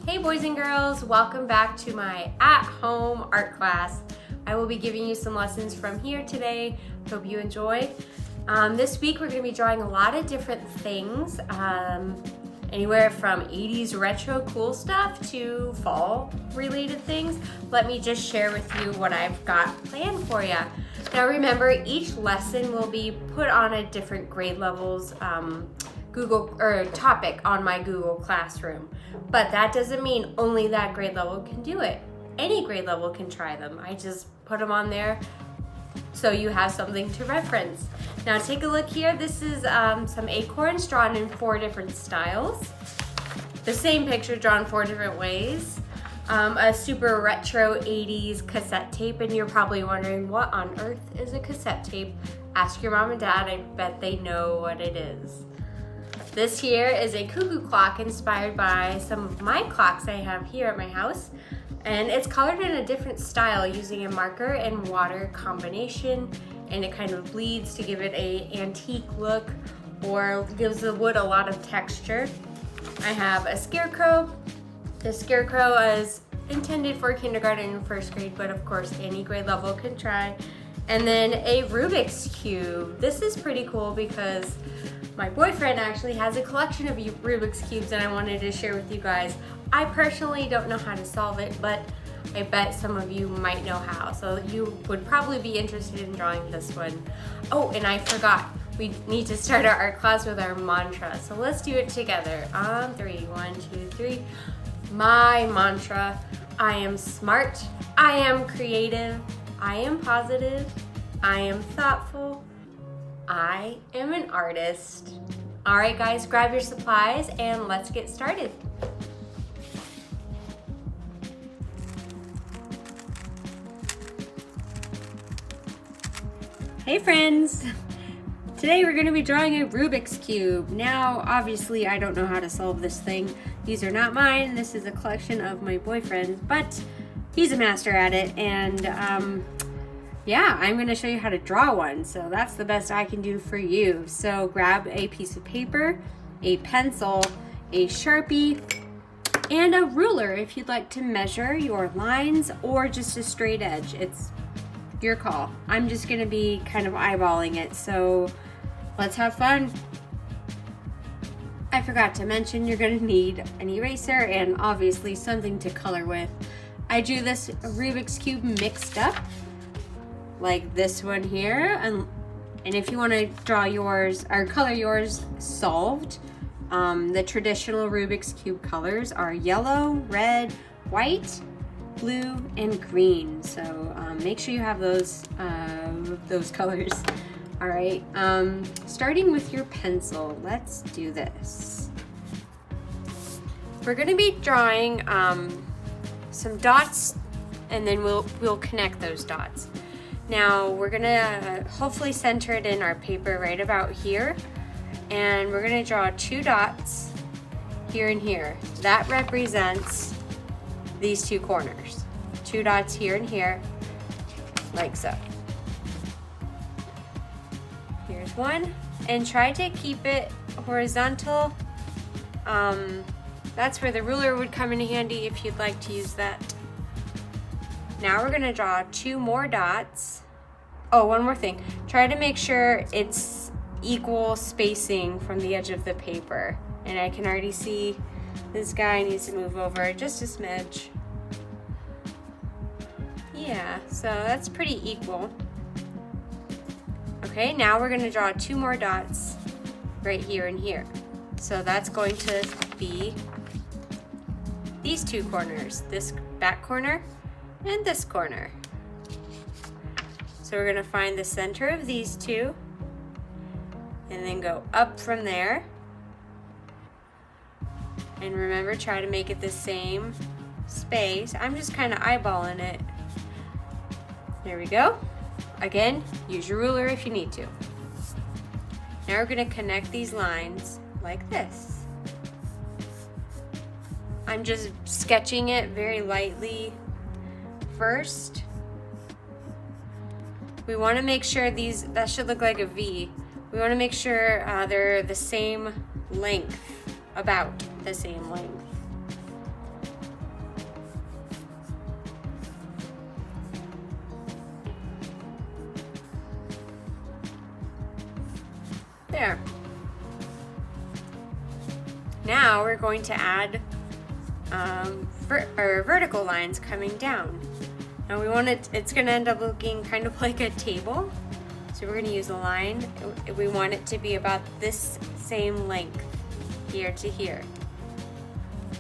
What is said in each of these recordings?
Hey boys and girls, welcome back to my at-home art class. I will be giving you some lessons from here today. Hope you enjoy. This week we're going to be drawing a lot of different things, anywhere from 80s retro cool stuff to fall related things. Let me just share with you what I've got planned for you. Now remember, each lesson will be put on a different grade levels Google or topic on my Google Classroom, but that doesn't mean only that grade level can do it. Any grade level can try them. I just put them on there so you have something to reference. Now take a look here. This is some acorns drawn in 4 different styles. The same picture drawn 4 different ways. A super retro 80s cassette tape, and you're probably wondering what on earth is a cassette tape. Ask your mom and dad, I bet they know what it is. This here is a cuckoo clock inspired by some of my clocks I have here at my house. And it's colored in a different style using a marker and water combination. And it kind of bleeds to give it an antique look or gives the wood a lot of texture. I have a scarecrow. The scarecrow is intended for kindergarten and 1st grade, but of course any grade level can try. And then a Rubik's Cube. This is pretty cool because my boyfriend actually has a collection of Rubik's Cubes and I wanted to share with you guys. I personally don't know how to solve it, but I bet some of you might know how. So you would probably be interested in drawing this one. Oh, and I forgot. We need to start our art class with our mantra. So let's do it together. On 3, 1, 2, 3. My mantra: I am smart, I am creative, I am positive, I am thoughtful, I am an artist. All right, guys, grab your supplies and let's get started. Hey friends! Today we're going to be drawing a Rubik's Cube. Now, obviously, I don't know how to solve this thing. These are not mine. This is a collection of my boyfriend's, but he's a master at it, and yeah, I'm going to show you how to draw one. So that's the best I can do for you. So grab a piece of paper, a pencil, a Sharpie, and a ruler if you'd like to measure your lines or just a straight edge. It's your call. I'm just going to be kind of eyeballing it. So let's have fun. I forgot to mention you're going to need an eraser and obviously something to color with. I drew this Rubik's Cube mixed up, like this one here, and if you want to draw yours or color yours solved, the traditional Rubik's Cube colors are yellow, red, white, blue, and green. So make sure you have those colors. All right, starting with your pencil, let's do this. We're going to be drawing some dots, and then we'll connect those dots. Now we're gonna hopefully center it in our paper right about here, and we're gonna draw 2 dots here and here. That represents these 2 corners. 2 dots here and here, like so. Here's one, and try to keep it horizontal. That's where the ruler would come in handy if you'd like to use that. Now we're gonna draw 2 more dots. Oh, one more thing. Try to make sure it's equal spacing from the edge of the paper. And I can already see this guy needs to move over just a smidge. Yeah, so that's pretty equal. Okay, now we're gonna draw 2 more dots right here and here. So that's going to be these 2 corners, this back corner and this corner. So we're gonna find the center of these 2 and then go up from there. And remember, try to make it the same space. I'm just kind of eyeballing it. There we go. Again, use your ruler if you need to. Now we're gonna connect these lines like this. I'm just sketching it very lightly first. We want to make sure that should look like a V. We want to make sure they're the same length, about the same length. we're going to add vertical lines coming down. Now we want it, it's gonna end up looking kind of like a table. So we're gonna use a line. We want it to be about this same length here to here.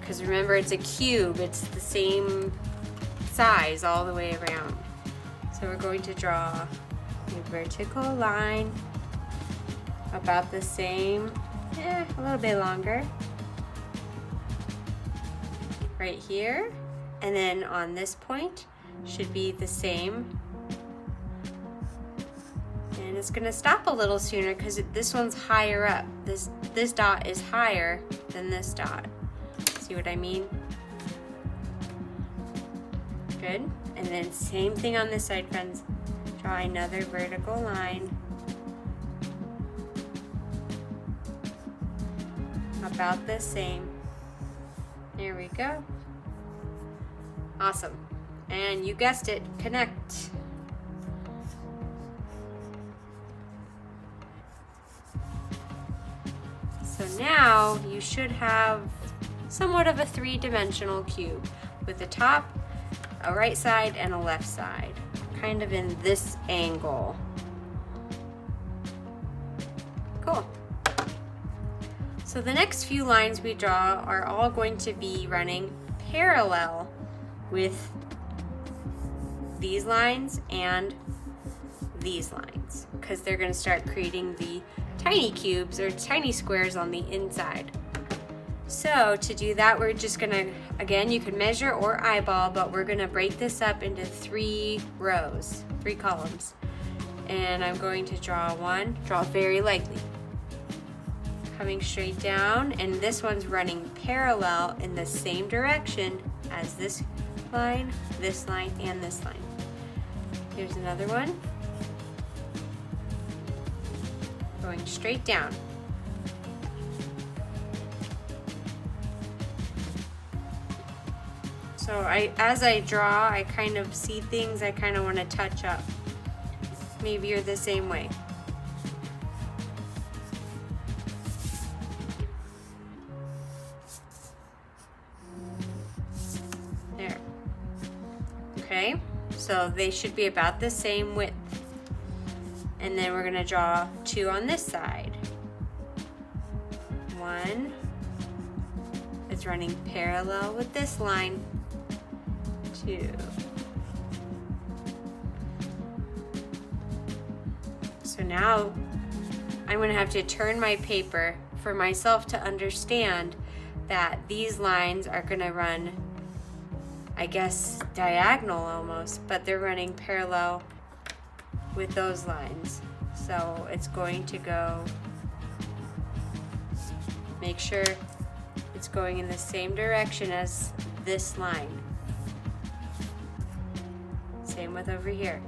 Because remember, it's a cube, it's the same size all the way around. So we're going to draw a vertical line about the same, a little bit longer, right here. And then on this point should be the same. And it's gonna stop a little sooner because this one's higher up. This dot is higher than this dot. See what I mean? Good. And then same thing on this side, friends. Draw another vertical line about the same. There we go. Awesome. And you guessed it, connect. So now you should have somewhat of a three-dimensional cube with a top, a right side, and a left side, kind of in this angle. Cool. So the next few lines we draw are all going to be running parallel with these lines and these lines, because they're going to start creating the tiny cubes or tiny squares on the inside. So to do that, we're just gonna, again, you can measure or eyeball, but we're gonna break this up into 3 rows, 3 columns. And I'm going to draw very lightly, coming straight down, and this one's running parallel in the same direction as this line, and this line. Here's another one, going straight down. So as I draw, I kind of see things I kind of want to touch up. Maybe you're the same way. There. Okay, so they should be about the same width. And then we're going to draw 2 on this side. 1 is running parallel with this line. 2. So now I'm going to have to turn my paper for myself to understand that these lines are going to run, I guess, diagonal almost, but they're running parallel with those lines. So it's going to go, make sure it's going in the same direction as this line. Same with over here,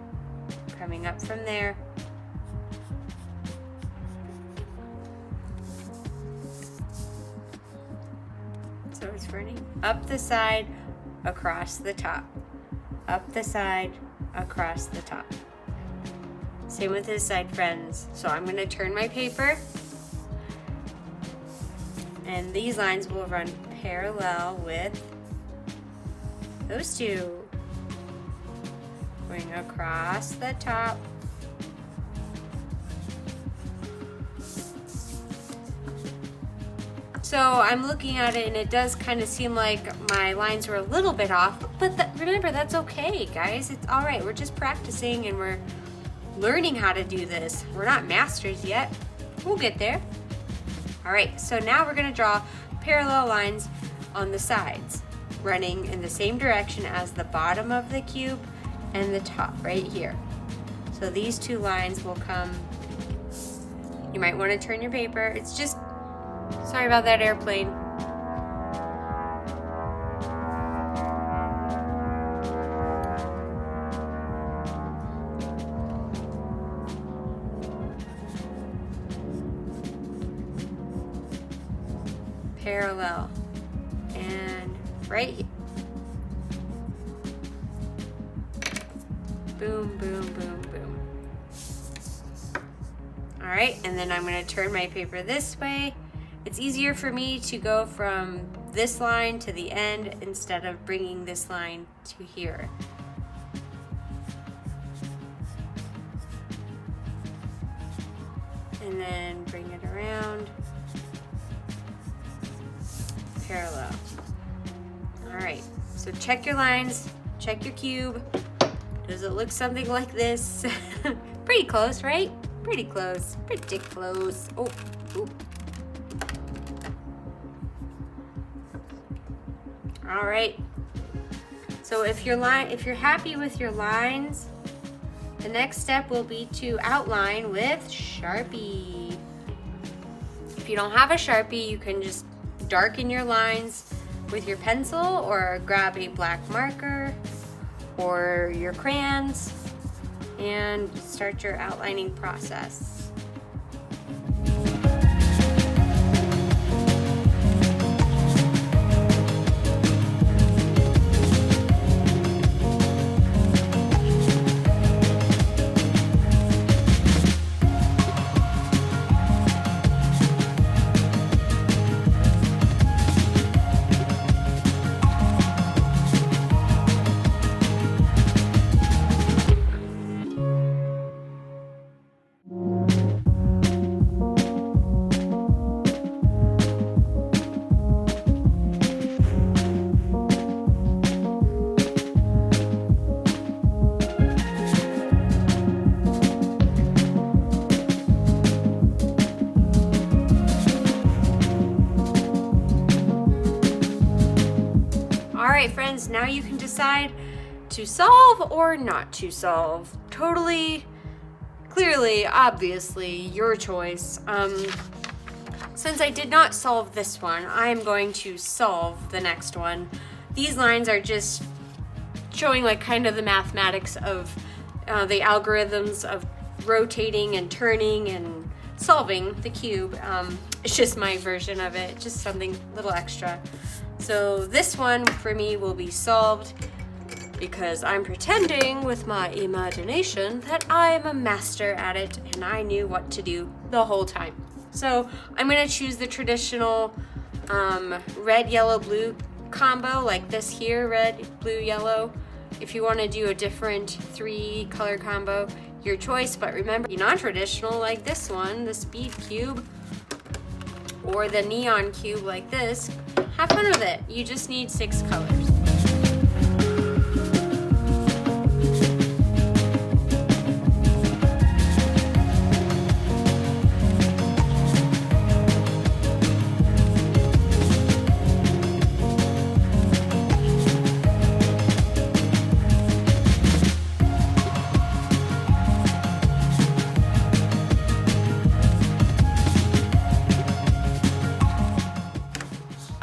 coming up from there. So it's running up the side, across the top, up the side, across the top. Same with this side, friends. So I'm going to turn my paper, and these lines will run parallel with those 2. Going across the top. So I'm looking at it and it does kind of seem like my lines were a little bit off, but remember, that's okay, guys. It's all right. We're just practicing and we're learning how to do this. We're not masters yet. We'll get there. All right, so now we're gonna draw parallel lines on the sides, running in the same direction as the bottom of the cube and the top right here. So these 2 lines will come. You might want to turn your paper. It's just, sorry about that airplane. Parallel and right here. Boom, boom, boom, boom. All right, and then I'm going to turn my paper this way, It's easier for me to go from this line to the end instead of bringing this line to here. And then bring it around, parallel. All right, so check your lines, check your cube. Does it look something like this? Pretty close, right? Pretty close, pretty close. Oh, ooh. All right, so if you're happy with your lines, the next step will be to outline with Sharpie. If you don't have a Sharpie, you can just darken your lines with your pencil or grab a black marker or your crayons and start your outlining process. Alright friends, now you can decide to solve or not to solve. Totally, clearly, obviously, your choice. Since I did not solve this one, I am going to solve the next one. These lines are just showing like kind of the mathematics of the algorithms of rotating and turning and solving the cube. It's just my version of it, just something a little extra. So this one for me will be solved because I'm pretending with my imagination that I'm a master at it and I knew what to do the whole time. So I'm gonna choose the traditional red, yellow, blue combo like this here, red, blue, yellow. If you wanna do a different 3-color combo, your choice, but remember, non-traditional like this one, the speed cube, or the neon cube like this, have fun with it. You just need 6 colors.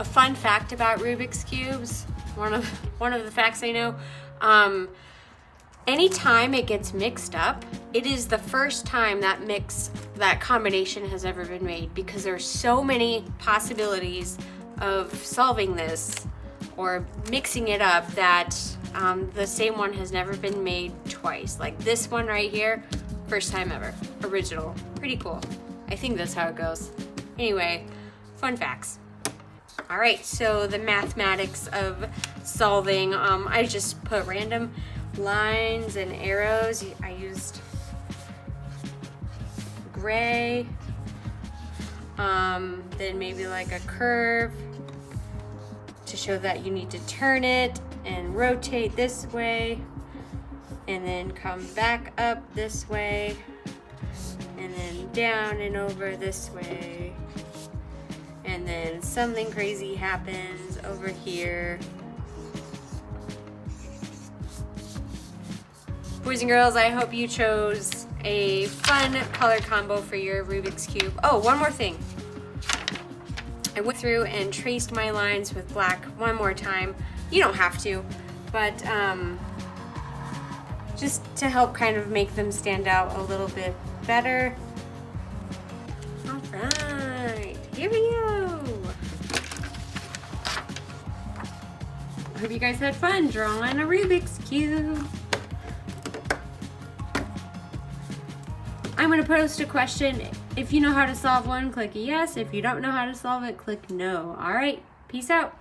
Fun fact about Rubik's cubes, one of the facts I know, anytime it gets mixed up, it is the first time that combination has ever been made, because there's so many possibilities of solving this or mixing it up that the same one has never been made twice. Like this one right here, first time ever, original, pretty cool. I think that's how it goes. Anyway, fun facts. All right, so the mathematics of solving, I just put random lines and arrows. I used gray, then maybe like a curve to show that you need to turn it and rotate this way, and then come back up this way, and then down and over this way. And then something crazy happens over here. Boys and girls, I hope you chose a fun color combo for your Rubik's Cube. Oh, one more thing. I went through and traced my lines with black one more time. You don't have to, but just to help kind of make them stand out a little bit better. All right, here we go. I hope you guys had fun drawing a Rubik's Cube. I'm gonna post a question If you know how to solve one, click yes. If you don't know how to solve it, click no. All right, peace out.